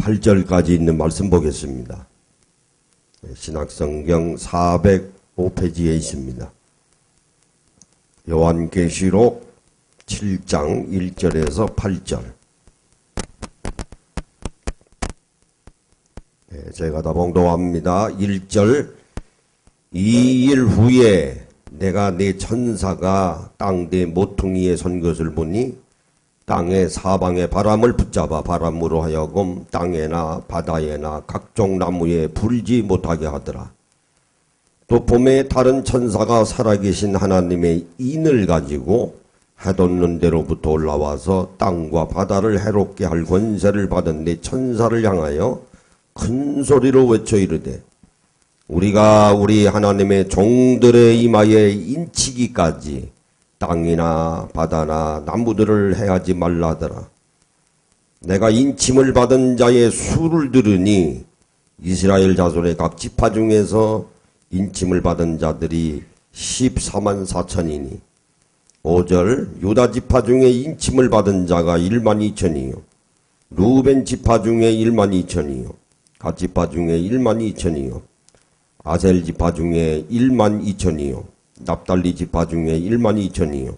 8절까지 있는 말씀 보겠습니다. 신약성경 405페이지에 있습니다. 요한계시록 7장 1절에서 8절. 제가 다 봉독합니다. 1절. 2일 후에 내가 내 천사가 땅대 모퉁이에 선 것을 보니 땅의 사방의 바람을 붙잡아 바람으로 하여금 땅에나 바다에나 각종 나무에 불지 못하게 하더라. 또 봄에 다른 천사가 살아계신 하나님의 인을 가지고 해돋는 데로부터 올라와서 땅과 바다를 해롭게 할 권세를 받은 내 천사를 향하여 큰 소리로 외쳐 이르되 우리가 우리 하나님의 종들의 이마에 인치기까지 땅이나 바다나 나무들을 해하지 말라 하더라. 내가 인침을 받은 자의 수를 들으니 이스라엘 자손의 각 지파 중에서 인침을 받은 자들이 14만 4천이니 5절. 유다 지파 중에 인침을 받은 자가 1만 2천이요 루벤 지파 중에 1만 2천이요 갓 지파 중에 1만 2천이요 아셀 지파 중에 1만 2천이요 납달리 지파 중에 1만 2천이요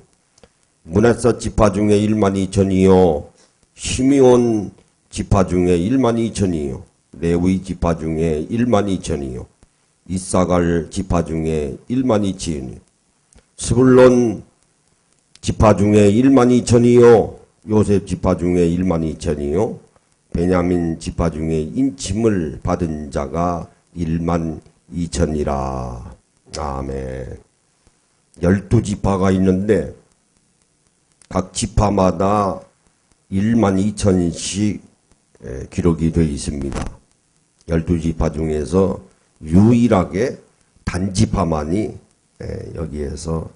므낫세 지파 중에 1만 2천이요 시므온 지파 중에 1만 2천이요 레위 지파 중에 1만 2천이요 이사갈 지파 중에 1만 2천이요 스불론 지파 중에 1만 2천이요 요셉 지파 중에 1만 2천이요 베냐민 지파 중에 인침을 받은 자가 1만 2천이라. 아멘. 12지파가 있는데 각 지파마다 1만 2천씩 기록이 되어 있습니다. 12지파 중에서 유일하게 단지파만이 여기에서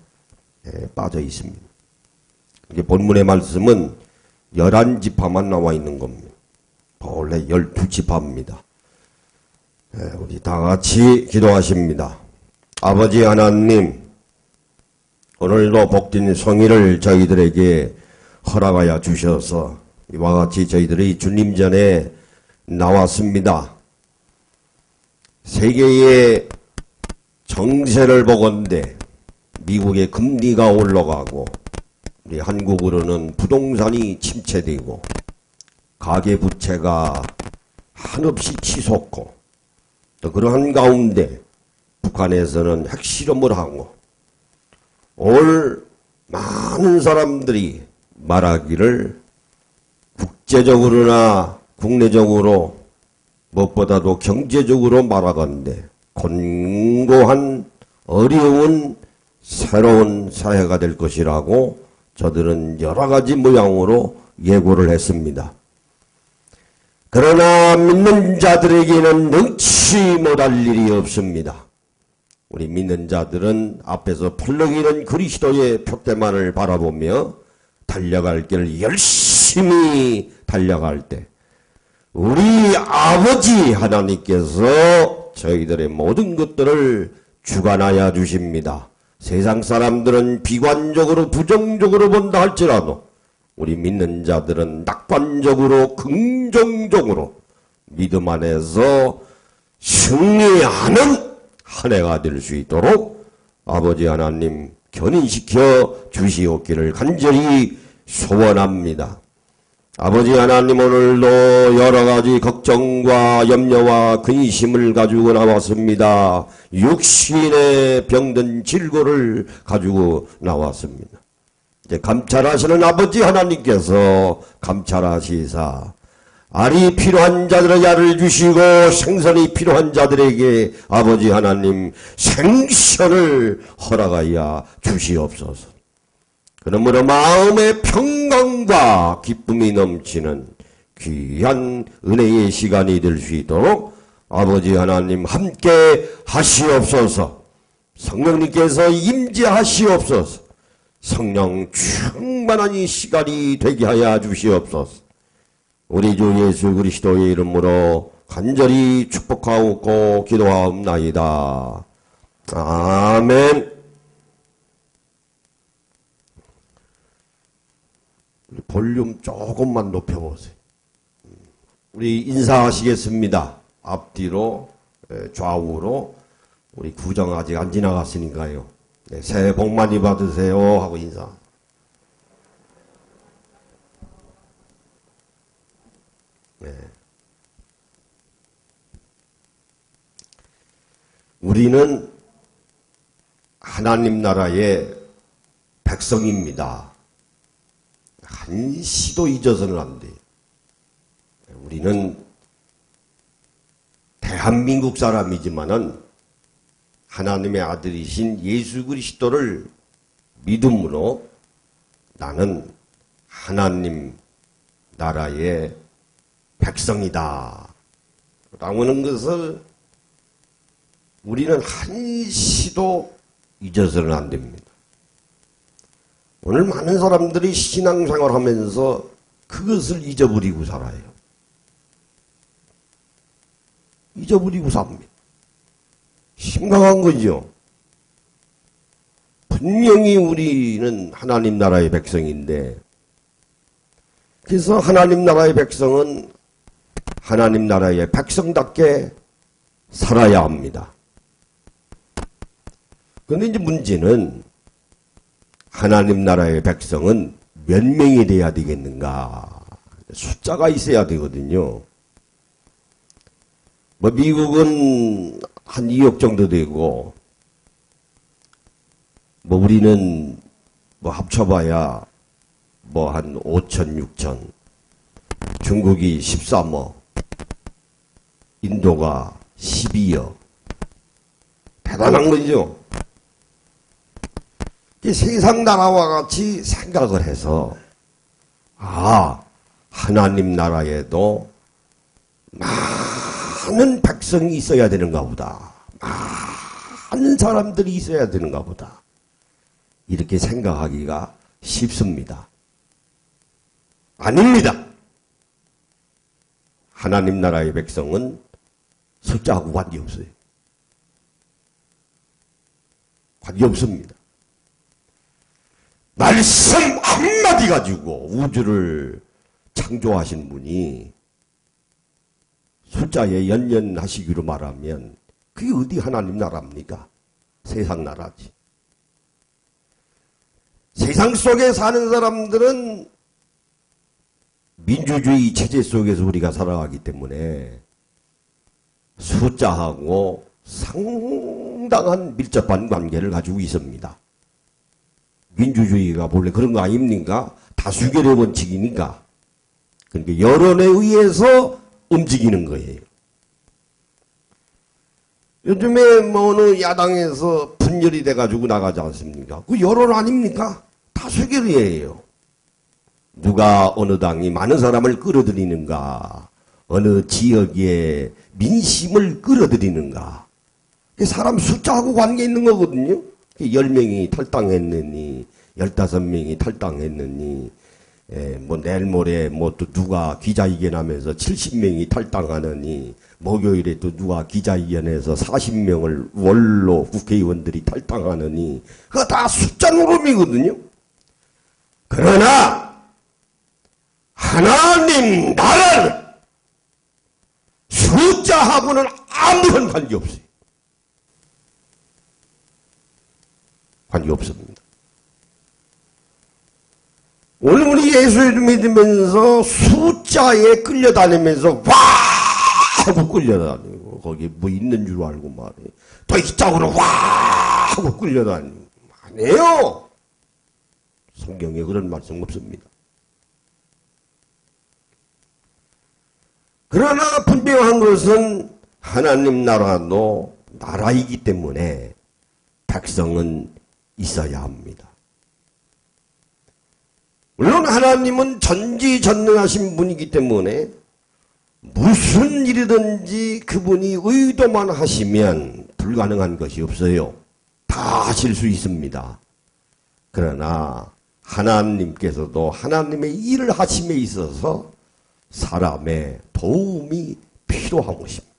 빠져 있습니다. 본문의 말씀은 11지파만 나와 있는 겁니다. 원래 12지파입니다. 우리 다 같이 기도하십니다. 아버지 하나님, 오늘도 복된 성의를 저희들에게 허락하여 주셔서 이와 같이 저희들이 주님 전에 나왔습니다. 세계의 정세를 보건대 미국의 금리가 올라가고 우리 한국으로는 부동산이 침체되고 가계부채가 한없이 치솟고 또 그러한 가운데 북한에서는 핵실험을 하고 올 많은 사람들이 말하기를 국제적으로나 국내적으로 무엇보다도 경제적으로 말하건대 곤고한 어려운 새로운 사회가 될 것이라고 저들은 여러 가지 모양으로 예고를 했습니다. 그러나 믿는 자들에게는 능치 못할 일이 없습니다. 우리 믿는 자들은 앞에서 펄럭이는 그리스도의 표대만을 바라보며 달려갈 길을 열심히 달려갈 때 우리 아버지 하나님께서 저희들의 모든 것들을 주관하여 주십니다. 세상 사람들은 비관적으로 부정적으로 본다 할지라도 우리 믿는 자들은 낙관적으로 긍정적으로 믿음 안에서 승리하는 한 해가 될 수 있도록 아버지 하나님 견인시켜 주시옵기를 간절히 소원합니다. 아버지 하나님 오늘도 여러가지 걱정과 염려와 근심을 가지고 나왔습니다. 육신에 병든 질고를 가지고 나왔습니다. 이제 감찰하시는 아버지 하나님께서 감찰하시사 알이 필요한 자들에게 알을 주시고 생선이 필요한 자들에게 아버지 하나님 생선을 허락하여 주시옵소서. 그러므로 마음의 평강과 기쁨이 넘치는 귀한 은혜의 시간이 될 수 있도록 아버지 하나님 함께 하시옵소서. 성령님께서 임재하시옵소서. 성령 충만한 이 시간이 되게 하여 주시옵소서. 우리 주 예수 그리스도의 이름으로 간절히 축복하옵고 기도하옵나이다. 아멘. 볼륨 조금만 높여보세요. 우리 인사하시겠습니다. 앞뒤로, 좌우로. 우리 구정 아직 안 지나갔으니까요. 네, 새해 복 많이 받으세요 하고 인사. 네. 우리는 하나님 나라의 백성입니다. 한시도 잊어서는 안 돼요. 우리는 대한민국 사람이지만은 하나님의 아들이신 예수 그리스도를 믿음으로 나는 하나님 나라의 백성이다 라고 하는 것을 우리는 한시도 잊어서는 안 됩니다. 오늘 많은 사람들이 신앙생활 하면서 그것을 잊어버리고 살아요. 잊어버리고 삽니다. 심각한 거죠. 분명히 우리는 하나님 나라의 백성인데, 그래서 하나님 나라의 백성은 하나님 나라의 백성답게 살아야 합니다. 그런데 이제 문제는 하나님 나라의 백성은 몇 명이 돼야 되겠는가? 숫자가 있어야 되거든요. 뭐 미국은 한 2억 정도 되고, 뭐 우리는 뭐 합쳐봐야 뭐 한 5천, 6천, 중국이 13억, 인도가 12억. 대단한 거죠. 세상 나라와 같이 생각을 해서, 하나님 나라에도 많은 백성이 있어야 되는가 보다. 많은 사람들이 있어야 되는가 보다. 이렇게 생각하기가 쉽습니다. 아닙니다. 하나님 나라의 백성은 숫자하고 관계없어요. 관계없습니다. 말씀 한마디 가지고 우주를 창조하신 분이 숫자에 연연하시기로 말하면 그게 어디 하나님 나라입니까? 세상 나라지. 세상 속에 사는 사람들은 민주주의 체제 속에서 우리가 살아가기 때문에 숫자하고 상당한 밀접한 관계를 가지고 있습니다. 민주주의가 본래 그런 거 아닙니까? 다수결의 원칙이니까. 그러니까 여론에 의해서 움직이는 거예요. 요즘에 뭐 어느 야당에서 분열이 돼가지고 나가지 않습니까? 그 여론 아닙니까? 다수결이에요. 누가 어느 당이 많은 사람을 끌어들이는가, 어느 지역의 민심을 끌어들이는가. 사람 숫자하고 관계 있는 거거든요. 10명이 탈당했느니, 15명이 탈당했느니, 뭐 내일 모레 뭐 또 누가 기자회견하면서 70명이 탈당하느니, 목요일에 또 누가 기자회견해서 40명을 원로 국회의원들이 탈당하느니, 그거 다 숫자 노름이거든요. 그러나 하나님 나라는 숫자하고는 아무런 관계없어요. 관계없습니다. 오늘 우리 예수를 믿으면서 숫자에 끌려다니면서 와 하고 끌려다니고 거기 뭐 있는 줄 알고 말해. 또 이쪽으로 와 하고 끌려다니고. 아니에요. 성경에 그런 말씀 없습니다. 그러나 분명한 것은 하나님 나라도 나라이기 때문에 백성은 있어야 합니다. 물론 하나님은 전지전능하신 분이기 때문에 무슨 일이든지 그분이 의도만 하시면 불가능한 것이 없어요. 다 하실 수 있습니다. 그러나 하나님께서도 하나님의 일을 하심에 있어서 사람의 도움이 필요한 것입니다.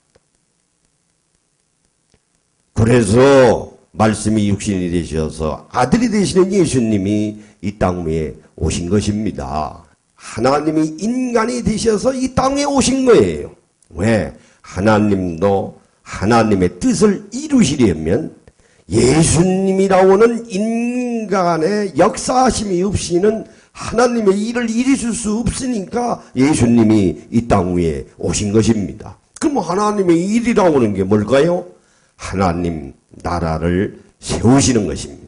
그래서 말씀이 육신이 되셔서 아들이 되시는 예수님이 이 땅 위에 오신 것입니다. 하나님이 인간이 되셔서 이 땅에 오신 거예요. 왜? 하나님도 하나님의 뜻을 이루시려면 예수님이라고는 인간의 역사하심이 없이는 하나님의 일을 이루실 수 없으니까 예수님이 이 땅 위에 오신 것입니다. 그럼 하나님의 일이라고 하는 게 뭘까요? 하나님 나라를 세우시는 것입니다.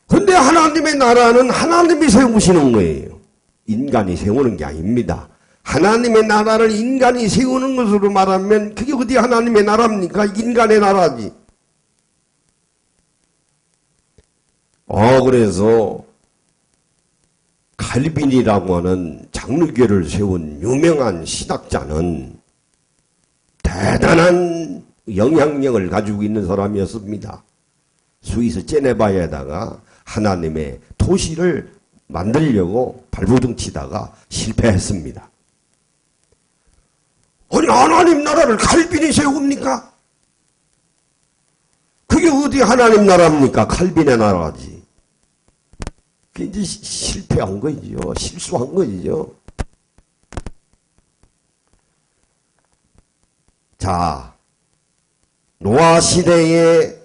그런데 하나님의 나라는 하나님이 세우시는 거예요. 인간이 세우는 게 아닙니다. 하나님의 나라를 인간이 세우는 것으로 말하면 그게 어디 하나님의 나라입니까? 인간의 나라지. 그래서 칼빈이라고 하는 장르교를 세운 유명한 신학자는 대단한 영향력을 가지고 있는 사람이었습니다. 스위스 제네바에다가 하나님의 도시를 만들려고 발버둥 치다가 실패했습니다. 아니 하나님 나라를 칼빈이 세웁니까? 그게 어디 하나님 나라입니까? 칼빈의 나라지. 그게 이제 실패한 거죠. 실수한 거죠. 자, 노아 시대에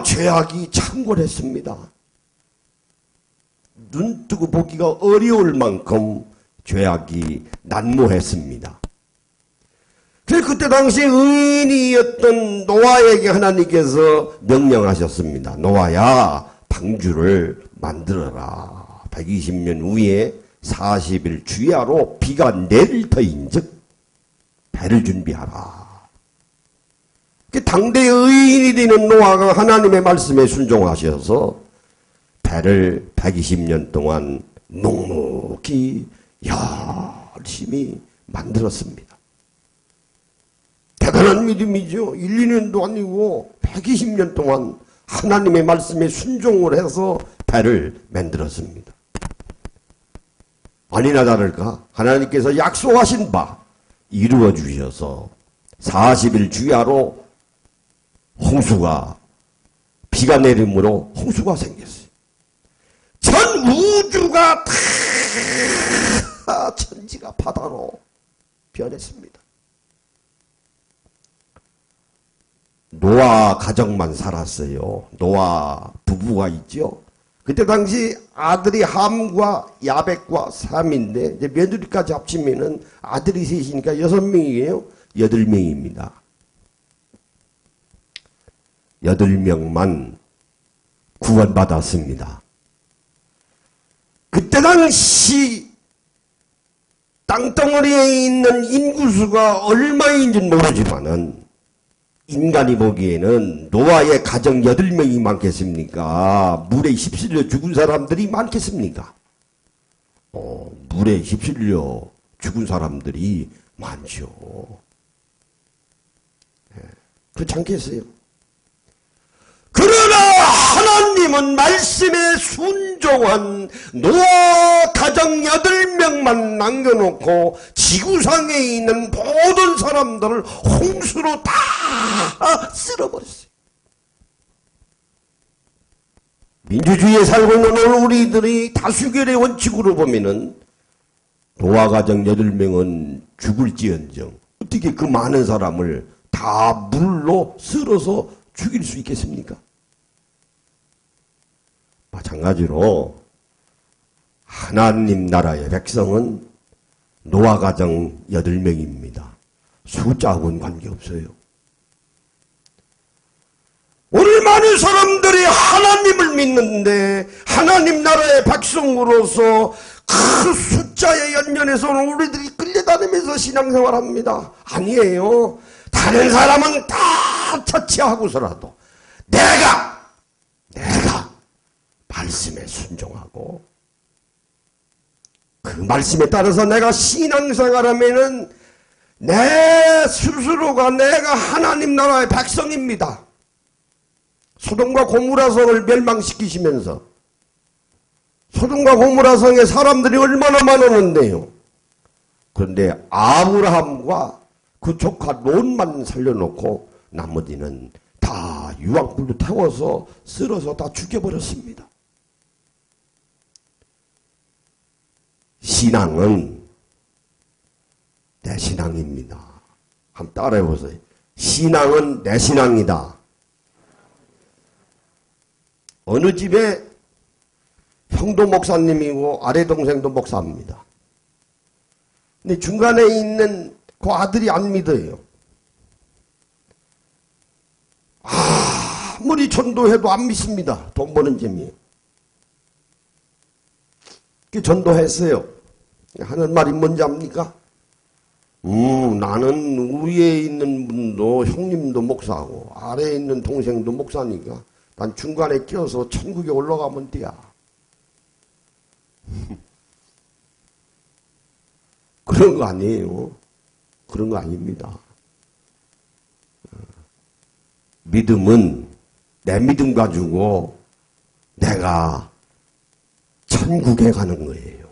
죄악이 창궐했습니다. 눈 뜨고 보기가 어려울 만큼 죄악이 난무했습니다. 그래서 그때 당시 의인이었던 노아에게 하나님께서 명령하셨습니다. 노아야, 방주를 만들어라. 120년 후에 40일 주야로 비가 내릴 터인즉 배를 준비하라. 당대의 의인이 되는 노아가 하나님의 말씀에 순종하셔서 배를 120년 동안 묵묵히 열심히 만들었습니다. 대단한 믿음이죠. 1, 2년도 아니고 120년 동안 하나님의 말씀에 순종을 해서 배를 만들었습니다. 아니나 다를까 하나님께서 약속하신 바 이루어 주셔서 40일 주야로 홍수가 비가 내림으로 홍수가 생겼어요. 전 우주가 다 천지가 바다로 변했습니다. 노아 가정만 살았어요. 노아 부부가 있죠. 그때 당시 아들이 함과 야벳과 삼인데 이제 며느리까지 합치면은 아들이 셋이니까 6명이에요. 8명입니다. 8명만 구원받았습니다. 그때 당시 땅덩어리에 있는 인구수가 얼마인지는 모르지만은 인간이 보기에는 노아의 가정 8명이 많겠습니까? 물에 휩쓸려 죽은 사람들이 많겠습니까? 물에 휩쓸려 죽은 사람들이 많죠. 그렇지 않겠어요? 그러나 하나님은 말씀에 순종한 노아 가정 8명만 남겨놓고 지구상에 있는 모든 사람들을 홍수로 다 쓸어버렸어요. 민주주의에 살고 있는 우리들이 다수결의 원칙으로 보면은 노아 가정 8명은 죽을지언정 어떻게 그 많은 사람을 다 물로 쓸어서 죽일 수 있겠습니까? 마찬가지로 하나님 나라의 백성은 노아 가정 8명입니다. 숫자하고는 관계없어요. 오늘 많은 사람들이 하나님을 믿는데 하나님 나라의 백성으로서 그 숫자의 연면에서는 우리들이 끌려다니면서 신앙생활합니다. 아니에요. 다른 사람은 다 처치하고서라도 내가 말씀에 순종하고 그 말씀에 따라서 내가 신앙생활하면은 내 스스로가 내가 하나님 나라의 백성입니다. 소돔과 고모라 성을 멸망시키시면서 소돔과 고모라 성에 사람들이 얼마나 많았는데요. 그런데 아브라함과 그 조카 롯만 살려놓고 나머지는 다 유황불로 태워서 쓸어서 다 죽여버렸습니다. 신앙은 내 신앙입니다. 한번 따라해보세요. 신앙은 내 신앙이다. 어느 집에 형도 목사님이고 아래 동생도 목사입니다. 근데 중간에 있는 그 아들이 안 믿어요. 아무리 전도해도 안 믿습니다. 돈 버는 재미에. 전도했어요. 하는 말이 뭔지 압니까? 나는 위에 있는 분도 형님도 목사고 아래에 있는 동생도 목사니까 난 중간에 껴서 천국에 올라가면 돼야. 그런 거 아니에요. 그런 거 아닙니다. 믿음은 내 믿음 가지고 내가 천국에 가는 거예요.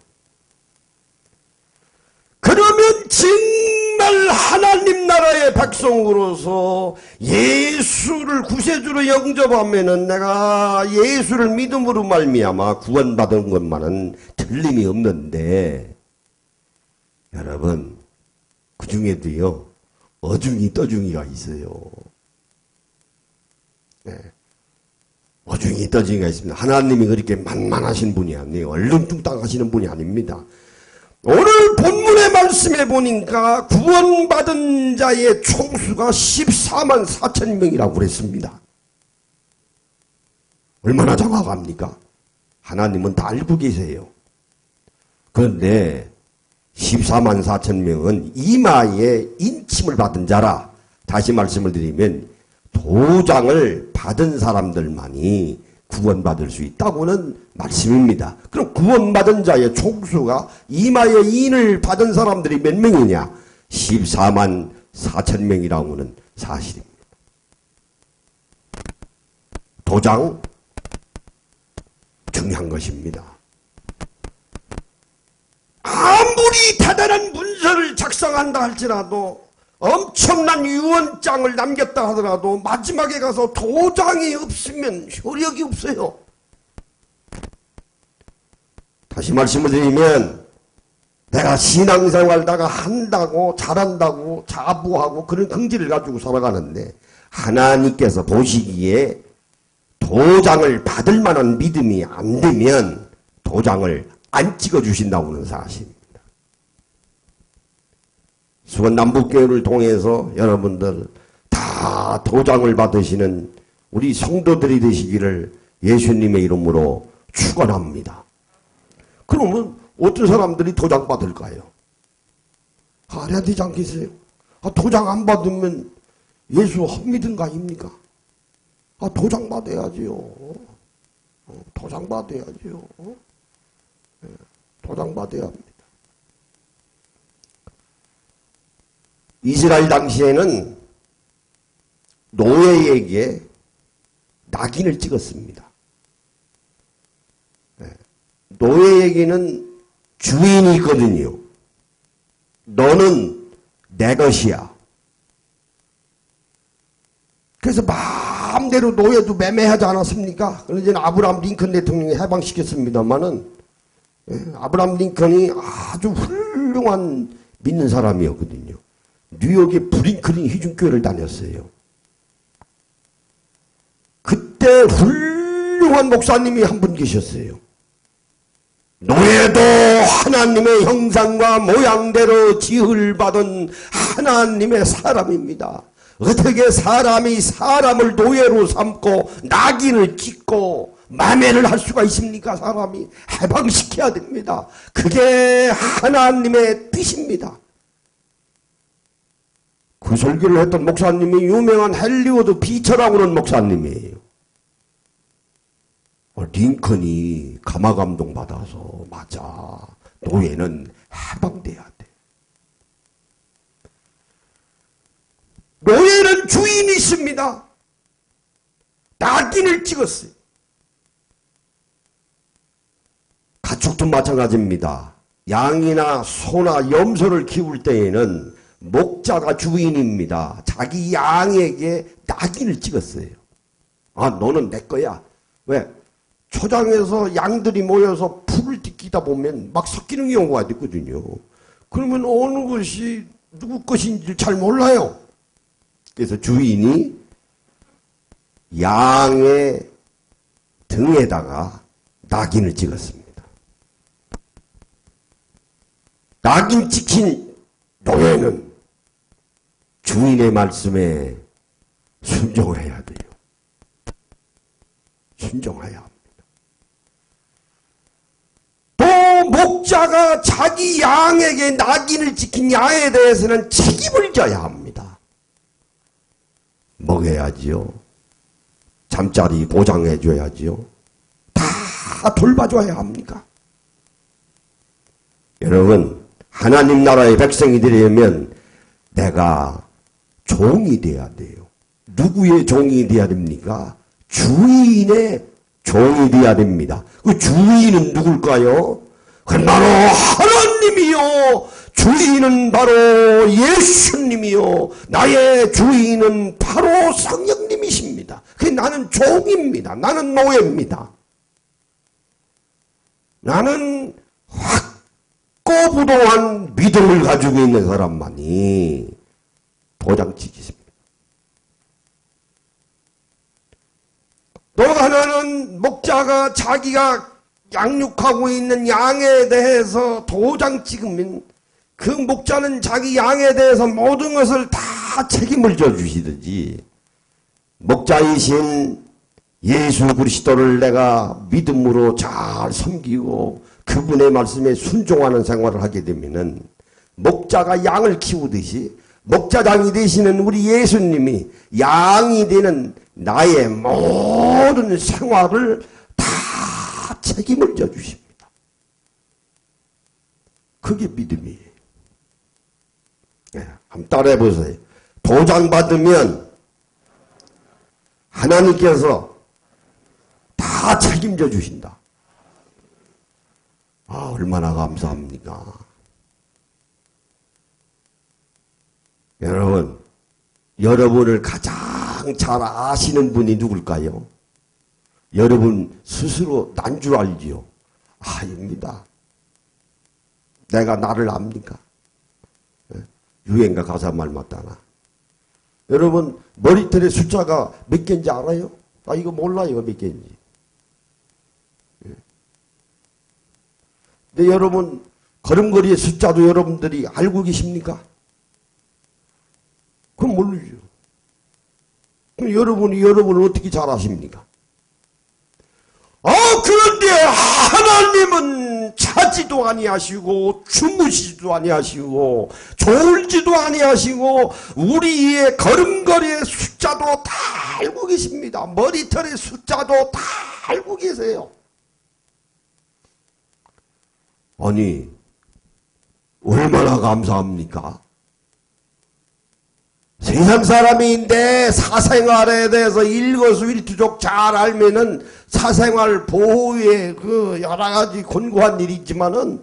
그러면 정말 하나님 나라의 백성으로서 예수를 구세주로 영접하면은 내가 예수를 믿음으로 말미암아 구원받은 것만은 틀림이 없는데, 여러분 그 중에도요 어중이 떠중이가 있어요. 네. 어중이 떠중이가 있습니다. 하나님이 그렇게 만만하신 분이 아니에요. 얼렁뚱땅 하시는 분이 아닙니다. 오늘 본문의 말씀에 보니까 구원받은 자의 총수가 14만 4천 명이라고 그랬습니다. 얼마나 정확합니까? 하나님은 다 알고 계세요. 그런데 14만 4천 명은 이마에 인침을 받은 자라. 다시 말씀을 드리면 도장을 받은 사람들만이 구원받을 수 있다고는 말씀입니다. 그럼 구원받은 자의 총수가 이마에 인을 받은 사람들이 몇 명이냐? 14만 4천 명이라고는 사실입니다. 도장 중요한 것입니다. 아무리 대단한 문서를 작성한다 할지라도 엄청난 유언장을 남겼다 하더라도 마지막에 가서 도장이 없으면 효력이 없어요. 다시 말씀을 드리면 내가 신앙생활 내가 한다고 잘한다고 자부하고 그런 긍지를 가지고 살아가는데 하나님께서 보시기에 도장을 받을 만한 믿음이 안 되면 도장을 안 찍어주신다고는 사실입니다. 수원 남북교회를 통해서 여러분들 다 도장을 받으시는 우리 성도들이 되시기를 예수님의 이름으로 축원합니다. 그러면 어떤 사람들이 도장 받을까요? 알아야 되지 않겠어요? 도장 도장 안 받으면 예수 헛믿은 거 아닙니까? 도장 받아야지요. 도장 받아야지요. 도장 받아야 합니다. 이스라엘 당시에는 노예에게 낙인을 찍었습니다. 노예에게는 주인이 있거든요. 너는 내 것이야. 그래서 마음대로 노예도 매매하지 않았습니까? 그런데 아브라함 링컨 대통령이 해방시켰습니다만은 아브라함 링컨이 아주 훌륭한 믿는 사람이었거든요. 뉴욕의 브링클린 희중교회를 다녔어요. 그때 훌륭한 목사님이 한 분 계셨어요. 노예도 하나님의 형상과 모양대로 지을 받은 하나님의 사람입니다. 어떻게 사람이 사람을 노예로 삼고 낙인을 찍고 마매를 할 수가 있습니까? 사람이 해방시켜야 됩니다. 그게 하나님의 뜻입니다. 그 설교를 했던 목사님이 유명한 헬리우드 피처라고 하는 목사님이에요. 링컨이 감화감동 받아서 맞아. 노예는 해방돼야 돼. 노예는 주인이 있습니다. 낙인을 찍었어요. 가축도 마찬가지입니다. 양이나 소나 염소를 키울 때에는 목자가 주인입니다. 자기 양에게 낙인을 찍었어요. 너는 내 거야. 왜? 초장에서 양들이 모여서 풀을 뜯기다 보면 막 섞이는 경우가 있거든요. 그러면 어느 것이 누구 것인지 잘 몰라요. 그래서 주인이 양의 등에다가 낙인을 찍었습니다. 낙인 찍힌 노예는 주인의 말씀에 순종을 해야 돼요. 순종해야 합니다. 또 목자가 자기 양에게 낙인을 찍힌 양에 대해서는 책임을 져야 합니다. 먹여야지요. 잠자리 보장해줘야지요. 다 돌봐줘야 합니까? 여러분, 하나님 나라의 백성이 되려면 내가 종이 돼야 돼요. 누구의 종이 돼야 됩니까? 주인의 종이 돼야 됩니다. 그 주인은 누굴까요? 그 바로 하나님이요. 주인은 바로 예수님이요. 나의 주인은 바로 성령님이십니다. 나는 종입니다. 나는 노예입니다. 나는 확고부동한 믿음을 가지고 있는 사람만이 도장치기입니다. 또 하나는 목자가 자기가 양육하고 있는 양에 대해서 도장 찍으면 그 목자는 자기 양에 대해서 모든 것을 다 책임을 져주시듯이 목자이신 예수 그리스도를 내가 믿음으로 잘 섬기고 그분의 말씀에 순종하는 생활을 하게 되면은 목자가 양을 키우듯이 목자장이 되시는 우리 예수님이 양이 되는 나의 모든 생활을 다 책임을 져주십니다. 그게 믿음이에요. 네, 한번 따라해 보세요. 도장 받으면 하나님께서 다 책임져 주신다. 아, 얼마나 감사합니까? 여러분, 여러분을 가장 잘 아시는 분이 누굴까요? 여러분 스스로 난 줄 알지요? 아닙니다. 내가 나를 압니까? 유행가 가사 말 맞다나. 여러분 머리털의 숫자가 몇 개인지 알아요? 아, 이거 몰라요. 몇 개인지. 근데 여러분 걸음걸이의 숫자도 여러분들이 알고 계십니까? 그럼 모르죠. 그럼 여러분이 여러분을 어떻게 잘 아십니까? 그런데 하나님은 자지도 아니하시고 주무시지도 아니하시고 졸지도 아니하시고 우리의 걸음걸이의 숫자도 다 알고 계십니다. 머리털의 숫자도 다 알고 계세요. 아니, 얼마나 감사합니까? 세상 사람인데 사생활에 대해서 일거수일투족 잘 알면은 사생활 보호에 그 여러 가지 권고한 일이 있지만은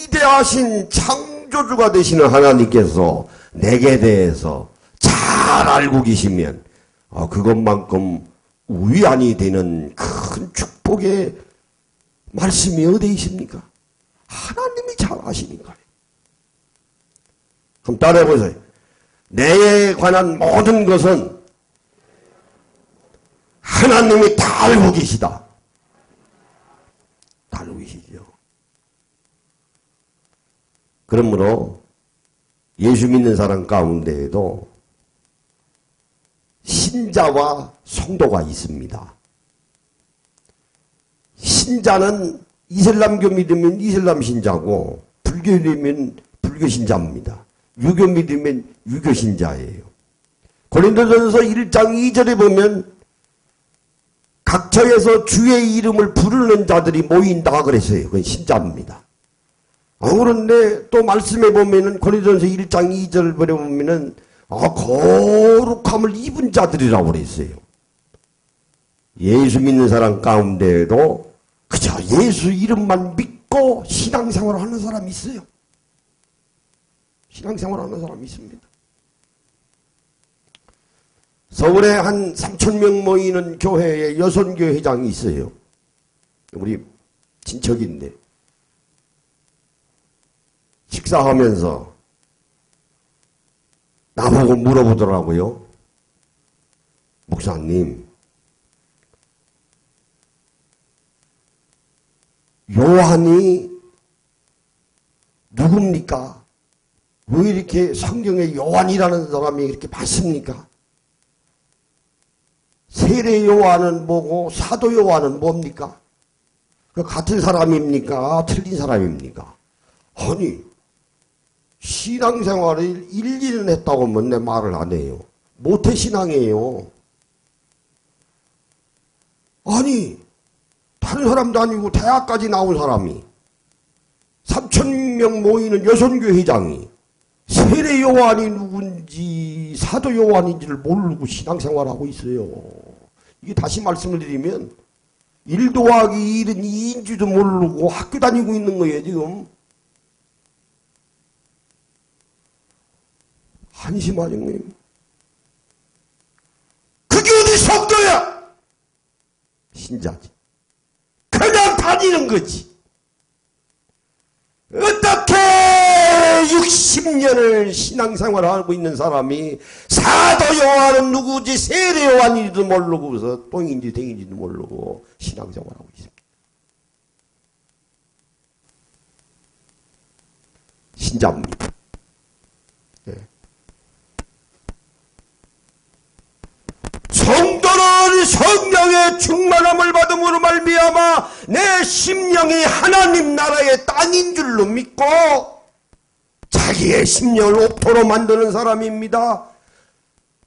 위대하신 창조주가 되시는 하나님께서 내게 대해서 잘 알고 계시면 그것만큼 위안이 되는 큰 축복의 말씀이 어디 있습니까? 하나님이 잘 아시니까요. 그럼 따라해보세요. 내에 관한 모든 것은 하나님이 다 알고 계시다. 다 알고 계시죠. 그러므로 예수 믿는 사람 가운데에도 신자와 성도가 있습니다. 신자는 이슬람교 믿으면 이슬람 신자고 불교 믿으면 불교 신자입니다. 유교 믿으면 유교 신자예요. 고린도전서 1장 2절에 보면 각처에서 주의 이름을 부르는 자들이 모인다 그랬어요. 그건 신자입니다. 그런데 또 말씀에 보면은 고린도전서 1장 2절 보면은 거룩함을 입은 자들이라고 그랬어요. 예수 믿는 사람 가운데에도 그저 예수 이름만 믿고 신앙생활을 하는 사람이 있어요. 신앙생활을 하는 사람이 있습니다. 서울에 한 3,000명 모이는 교회에 여선교 회장이 있어요. 우리 친척인데 식사하면서 나보고 물어보더라고요. 목사님, 요한이 누굽니까? 왜 이렇게 성경에 요한이라는 사람이 이렇게 많습니까? 세례 요한은 뭐고 사도 요한은 뭡니까? 그 같은 사람입니까? 틀린 사람입니까? 아니, 신앙생활을 1, 2년 했다고 하면 내 말을 안 해요. 모태신앙이에요. 아니, 다른 사람도 아니고 대학까지 나온 사람이 3,000명 모이는 여선교 회장이 세례 요한이 누군지 사도 요한인지를 모르고 신앙생활하고 있어요. 이게 다시 말씀을 드리면 1 더하기 1은 2인지도 모르고 학교 다니고 있는 거예요 지금. 한심하죠. 그게 어디 성도야? 신자지. 그냥 다니는 거지. 어떻게 60년을 신앙생활을 하고 있는 사람이 사도 요한은 누구지 세례 요한인지도 모르고서 똥인지 댕인지도 모르고 신앙생활하고 있습니다. 신자입니다. 네. 성도는 성령의 충만함을 받음으로 말미암아 내 심령이 하나님 나라의 땅인 줄로 믿고 자기의 심령을 옥토로 만드는 사람입니다.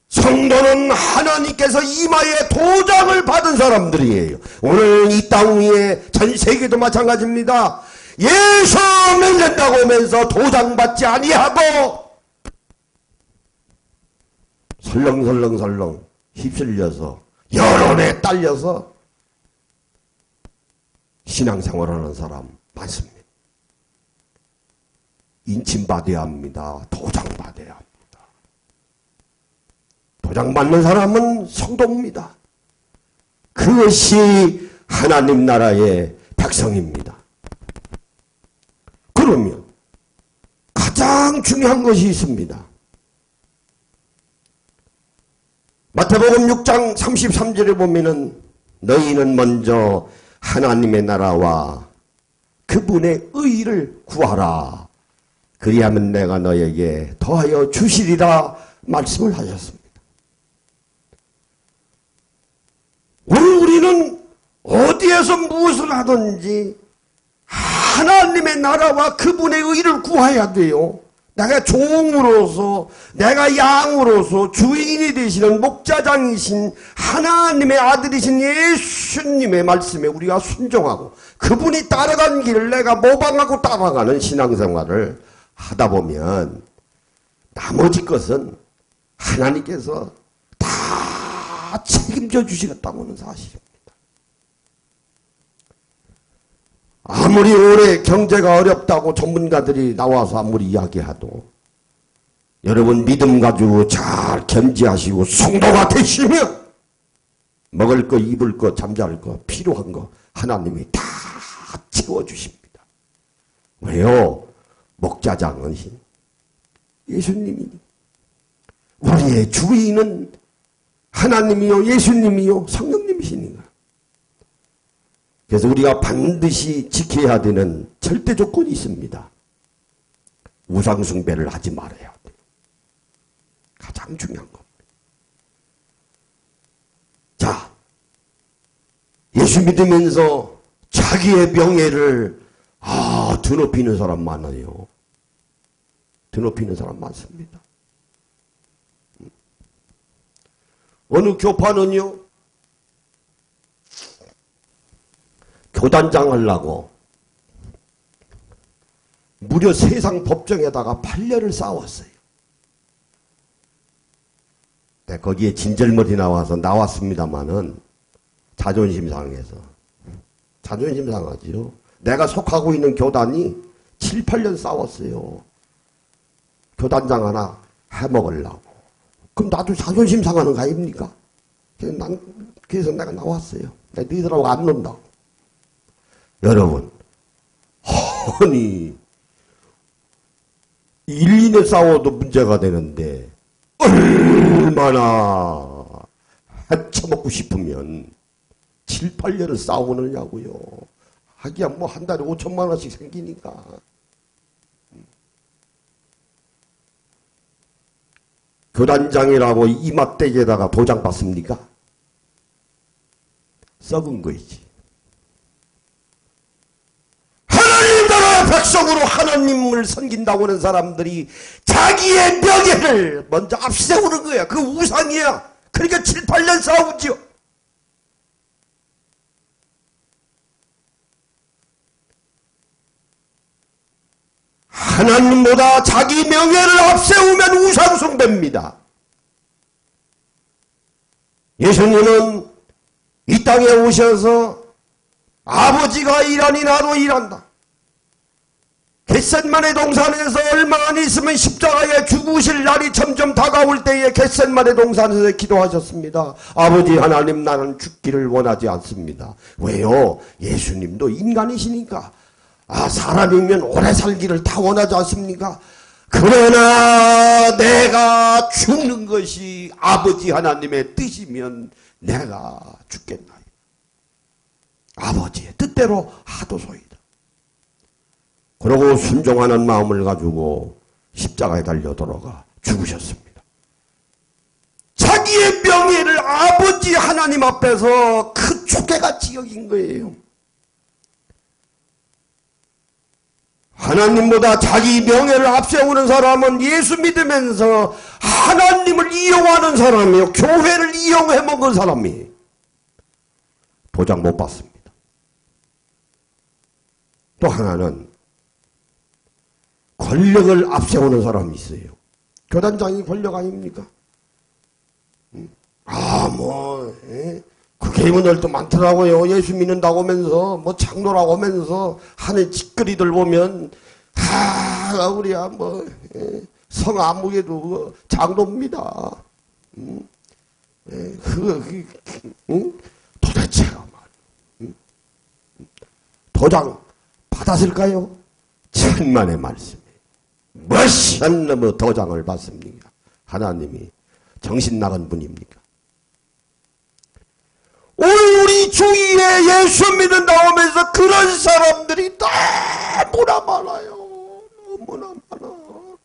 성도는 하나님께서 이마에 도장을 받은 사람들이에요. 오늘 이 땅 위에 전 세계도 마찬가지입니다. 예수 믿는다고 하면서 도장받지 아니하고 설렁설렁설렁 휩쓸려서 여론에 딸려서 신앙생활하는 사람 많습니다. 인침받아야 합니다. 도장받아야 합니다. 도장받는 사람은 성도입니다. 그것이 하나님 나라의 백성입니다. 그러면 가장 중요한 것이 있습니다. 마태복음 6장 33절에 보면은 너희는 먼저 하나님의 나라와 그분의 의를 구하라. 그리하면 내가 너에게 더하여 주시리라 말씀을 하셨습니다. 오늘 우리는 어디에서 무엇을 하든지 하나님의 나라와 그분의 의를 구해야 돼요. 내가 종으로서 내가 양으로서 주인이 되시는 목자장이신 하나님의 아들이신 예수님의 말씀에 우리가 순종하고 그분이 따라간 길을 내가 모방하고 따라가는 신앙생활을 하다 보면 나머지 것은 하나님께서 다 책임져 주시겠다고 하는 사실입니다. 아무리 올해 경제가 어렵다고 전문가들이 나와서 아무리 이야기해도 여러분 믿음 가지고 잘 견지하시고 성도가 되시면 먹을 거 입을 거 잠잘 거 필요한 거 하나님이 다 채워주십니다. 왜요? 목자장은 예수님이니 우리의 주인은 하나님이요 예수님이요 성령님이시니까. 그래서 우리가 반드시 지켜야 되는 절대 조건이 있습니다. 우상숭배를 하지 말아야 돼요. 가장 중요한 겁니다. 자, 예수 믿으면서 자기의 명예를 드높이는 사람 많아요. 드높이는 사람 많습니다. 어느 교파는요, 교단장 하려고 무려 세상 법정에다가 판례를 쌓았어요. 네, 거기에 진절머리 나왔습니다마는 자존심 상해서. 자존심 상하지요. 내가 속하고 있는 교단이 7, 8년 싸웠어요. 교단장 하나 해먹으려고. 그럼 나도 자존심 상하는 거 아닙니까? 그래서 내가 나왔어요. 내가 너희들하고 안 논다고. 여러분, 아니 1, 2년 싸워도 문제가 되는데 얼마나 헤쳐먹고 싶으면 7, 8년을 싸우느냐고요. 하기야 뭐 한 달에 5천만 원씩 생기니까. 교단장이라고 이마떼기에다가 도장 받습니까? 썩은 거이지. 하나님 나라 백성으로 하나님을 섬긴다고 하는 사람들이 자기의 명예를 먼저 앞세우는 거야. 그 우상이야. 그러니까 7, 8년 싸우지요. 하나님보다 자기 명예를 앞세우면 우상숭배입니다. 예수님은 이 땅에 오셔서 아버지가 일하니 나도 일한다. 겟셋마네 동산에서 얼마 안 있으면 십자가에 죽으실 날이 점점 다가올 때에 겟셋마네 동산에서 기도하셨습니다. 아버지 하나님, 나는 죽기를 원하지 않습니다. 왜요? 예수님도 인간이시니까. 사람이면 오래 살기를 다 원하지 않습니까? 그러나 내가 죽는 것이 아버지 하나님의 뜻이면 내가 죽겠나요? 아버지의 뜻대로 하도소이다. 그러고 순종하는 마음을 가지고 십자가에 달려 돌아가 죽으셨습니다. 자기의 명예를 아버지 하나님 앞에서 그 초계같이 여긴 거예요. 하나님보다 자기 명예를 앞세우는 사람은 예수 믿으면서 하나님을 이용하는 사람이요. 교회를 이용해 먹은 사람이 도장 못 받습니다. 또 하나는 권력을 앞세우는 사람이 있어요. 교단장이 권력 아닙니까? 그 개인들도 많더라고요. 예수 믿는다고 하면서, 장로라고 하면서 하는 짓거리들 보면, 우리야, 성 아무개도 장로입니다. 도대체가 말이야. 도장 받았을까요? 천만의 말씀이에요. 무엇이 한 놈의 도장을 받습니까? 하나님이 정신 나간 분입니까? 오늘 우리 주위에 예수 믿는다고 하면서 그런 사람들이 너무나 많아요. 너무나 많아.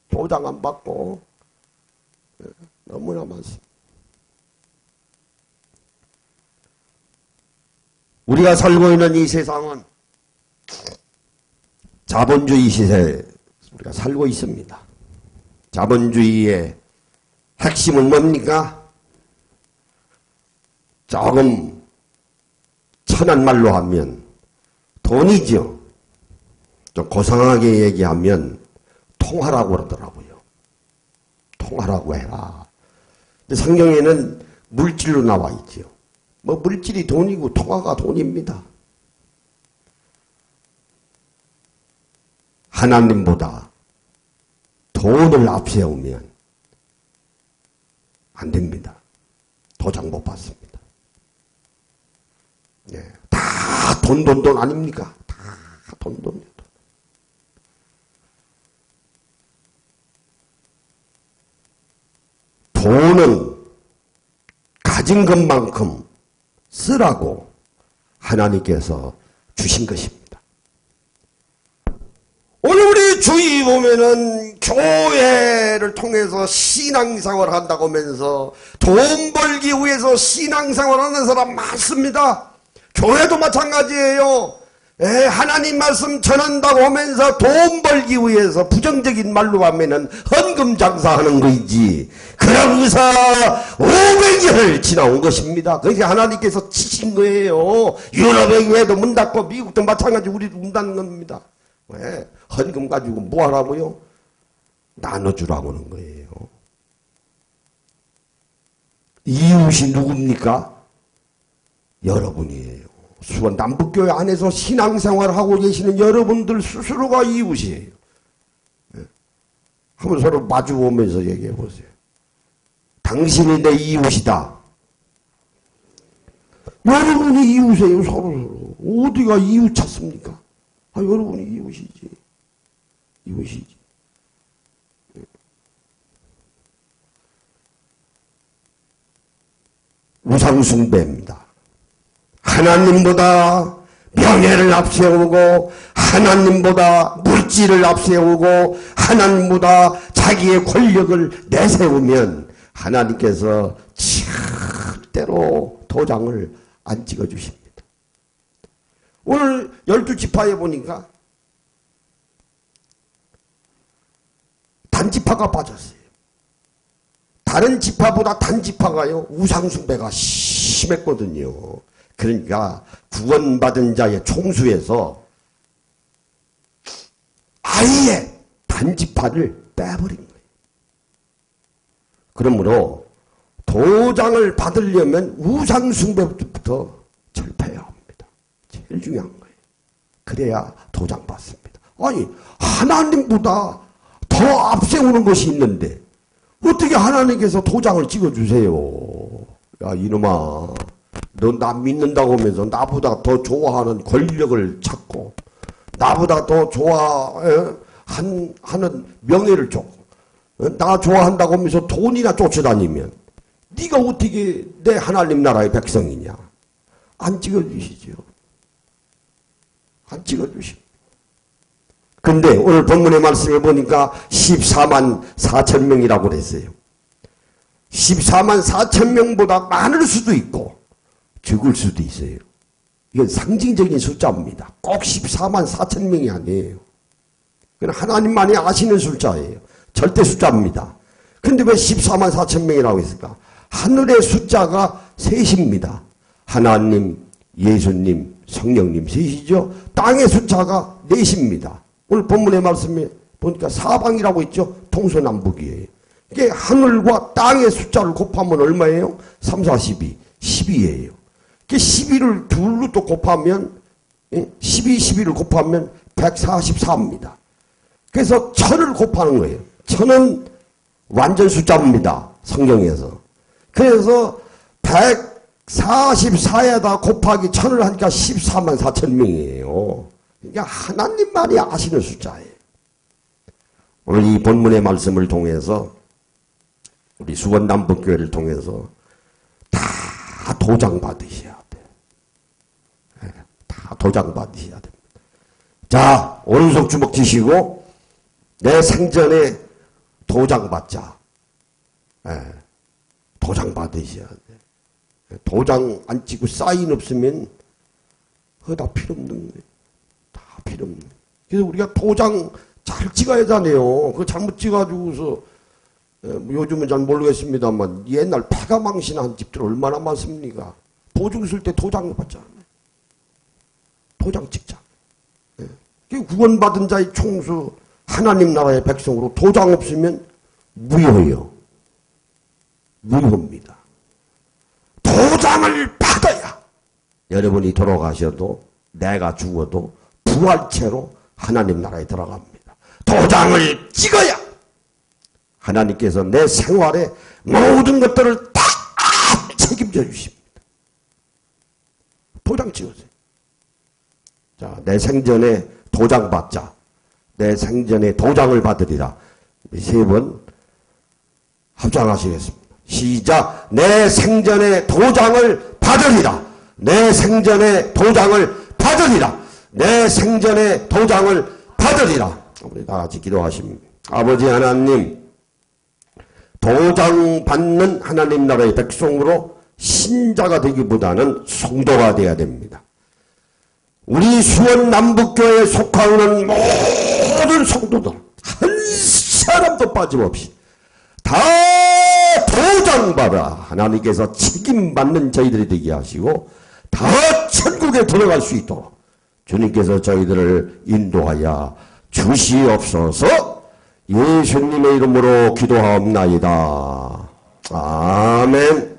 도장 안 받고 너무나 많습니다. 우리가 살고 있는 이 세상은 자본주의 시대에 우리가 살고 있습니다. 자본주의의 핵심은 뭡니까? 조금 천한 말로 하면 돈이죠. 좀 고상하게 얘기하면 통화라고 그러더라고요. 통화라고 해라. 근데 성경에는 물질로 나와 있죠. 물질이 돈이고 통화가 돈입니다. 하나님보다 돈을 앞세우면 안 됩니다. 도장 못 받습니다. 다 돈 아닙니까? 다 돈. 돈은 가진 것만큼 쓰라고 하나님께서 주신 것입니다. 오늘 우리 주위 보면은 교회를 통해서 신앙생활 한다고 하면서 돈 벌기 위해서 신앙생활 하는 사람 많습니다. 교회도 마찬가지예요. 하나님 말씀 전한다고 하면서 돈 벌기 위해서 부정적인 말로 하면은 헌금 장사하는 거이지. 그러면서 500년을 지나온 것입니다. 그래서 하나님께서 치신 거예요. 유럽의 교회도 문 닫고 미국도 마찬가지 우리도 문 닫는 겁니다. 왜? 헌금 가지고 뭐 하라고요? 나눠주라고 하는 거예요. 이웃이 누굽니까? 여러분이에요. 수원 남북교회 안에서 신앙생활을 하고 계시는 여러분들 스스로가 이웃이에요. 한번 서로 마주보면서 얘기해 보세요. 당신이 내 이웃이다. 여러분이 이웃이에요, 서로서로. 어디가 이웃 찾습니까? 여러분이 이웃이지. 이웃이지. 우상숭배입니다. 하나님보다 명예를 앞세우고 하나님보다 물질을 앞세우고 하나님보다 자기의 권력을 내세우면 하나님께서 절대로 도장을 안 찍어주십니다. 오늘 12지파에 보니까 단지파가 빠졌어요. 다른 지파보다 단지파가요 우상숭배가 심했거든요. 그러니까 구원받은 자의 총수에서 아예 단지파를 빼버린 거예요. 그러므로 도장을 받으려면 우상숭배부터 철폐해야 합니다. 제일 중요한 거예요. 그래야 도장 받습니다. 아니 하나님보다 더 앞세우는 것이 있는데 어떻게 하나님께서 도장을 찍어주세요. 야 이놈아, 너 나 믿는다고 하면서 나보다 더 좋아하는 권력을 찾고 나보다 더 좋아하는 명예를 쫓고 나 좋아한다고 하면서 돈이나 쫓아다니면 네가 어떻게 내 하나님 나라의 백성이냐. 안 찍어주시죠. 안 찍어주십니다. 근데 오늘 본문의 말씀을 보니까 14만 4천 명이라고 그랬어요. 14만 4천 명보다 많을 수도 있고 적을 수도 있어요. 이건 상징적인 숫자입니다. 꼭 14만 4천 명이 아니에요. 그건 하나님만이 아시는 숫자예요. 절대 숫자입니다. 근데 왜 14만 4천 명이라고 했을까? 하늘의 숫자가 셋입니다. 하나님, 예수님, 성령님 셋이죠. 땅의 숫자가 넷입니다. 오늘 본문의 말씀에 보니까 사방이라고 있죠. 동서남북이에요. 이게 하늘과 땅의 숫자를 곱하면 얼마예요? 3, 4, 12. 12예요. 이게 12를 둘로 또 곱하면 12, 12를 곱하면 144입니다. 그래서 1000을 곱하는 거예요. 1000은 완전 숫자입니다. 성경에서. 그래서 144에다 곱하기 1000을 하니까 14만 4천 명이에요. 그러니까 하나님만이 아시는 숫자예요. 오늘 이 본문의 말씀을 통해서 우리 수원남북교회를 통해서 다 도장 받으셔야 돼. 다 도장 받으셔야 됩니다. 자, 오른손 주먹 쥐시고 내 생전에 도장 받자. 도장 받으셔야 돼. 도장 안 찍고 사인 없으면 다 필요 없는 거예요. 다 필요 없는 거예요. 그래서 우리가 도장 잘 찍어야 하네요. 그거 잘못 찍어가지고서 요즘은 잘 모르겠습니다만 옛날 폐가망신한 집들 얼마나 많습니까? 보증 쓸 때 도장 받잖아요. 도장 찍자. 구원받은 자의 총수 하나님 나라의 백성으로 도장 없으면 무효예요. 무효입니다. 도장을 받아야 여러분이 돌아가셔도 내가 죽어도 부활체로 하나님 나라에 들어갑니다. 도장을 찍어야 하나님께서 내 생활의 모든 것들을 다 책임져 주십니다. 도장 찍으세요. 자, 내 생전에 도장 받자. 내 생전에 도장을 받으리라. 세 번 합장하시겠습니다. 시작. 내 생전에 도장을 받으리라. 내 생전에 도장을 받으리라. 내 생전에 도장을 받으리라. 우리 다 같이 기도하십니다. 아버지 하나님, 도장 받는 하나님 나라의 백성으로 신자가 되기보다는 성도가 되어야 됩니다. 우리 수원 남북교회에 속하는 모든 성도들 한 사람도 빠짐없이 다 도장받아 하나님께서 책임받는 저희들이 되게 하시고 다 천국에 들어갈 수 있도록 주님께서 저희들을 인도하여 주시옵소서. 예수님의 이름으로 기도하옵나이다. 아멘.